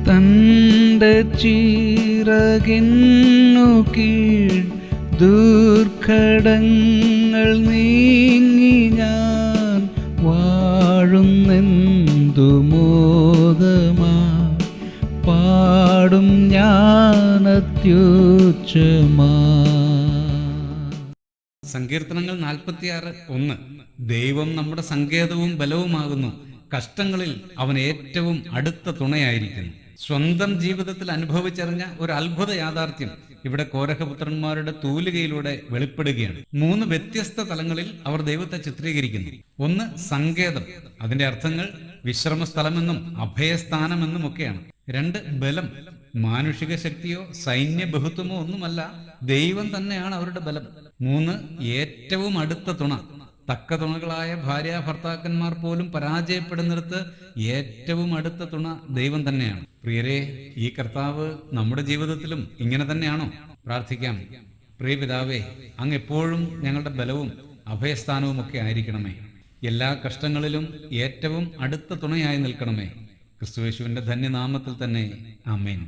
തൻ്റെ ചിറകിന്നു കീഴ് ദുർഘടങ്ങൾ നീങ്ങി ഞാൻ വാഴുന്നെന്തു മോദമാ പാടും ഞാൻ അത്യുച്ചമാ. സങ്കീർത്തനങ്ങൾ 46:1. ദൈവം നമ്മുടെ സങ്കേതവും ബലവുമാകുന്നു, കഷ്ടങ്ങളിൽ അവൻ ഏറ്റവും അടുത്ത തുണയായിരിക്കുന്നു. സ്വന്തം ജീവിതത്തിൽ അനുഭവിച്ചറിഞ്ഞ ഒരു അത്ഭുത യാഥാർത്ഥ്യം ഇവിടെ കോരഹപുത്രന്മാരുടെ തൂലികയിലൂടെ വെളിപ്പെടുകയാണ്. 3 വ്യത്യസ്ത തലങ്ങളിൽ അവർ ദൈവത്തെ ചിത്രീകരിക്കുന്നു. 1, സങ്കേതം. അതിന്റെ അർത്ഥങ്ങൾ വിശ്രമസ്ഥലമെന്നും അഭയസ്ഥാനമെന്നും ഒക്കെയാണ്. 2, ബലം. മാനുഷിക ശക്തിയോ സൈന്യ ബഹുത്വമോ ഒന്നുമല്ല, ദൈവം തന്നെയാണ് അവരുടെ ബലം. 3, ഏറ്റവും അടുത്ത തുണ. തക്ക തുണകളായ ഭാര്യ ഭർത്താക്കന്മാർ പോലും പരാജയപ്പെടുന്നിടത്ത് ഏറ്റവും അടുത്ത തുണ ദൈവം തന്നെയാണ്. പ്രിയരെ, ഈ കർത്താവ് നമ്മുടെ ജീവിതത്തിലും ഇങ്ങനെ തന്നെയാണോ? പ്രാർത്ഥിക്കാം. പ്രിയ പിതാവേ, അങ്ങ് എപ്പോഴും ഞങ്ങളുടെ ബലവും അഭയസ്ഥാനവും ഒക്കെ ആയിരിക്കണമേ. എല്ലാ കഷ്ടങ്ങളിലും ഏറ്റവും അടുത്ത തുണയായി നിൽക്കണമേ. ക്രിസ്തുയേശുവിന്റെ ധന്യനാമത്തിൽ തന്നെ. ആമേൻ.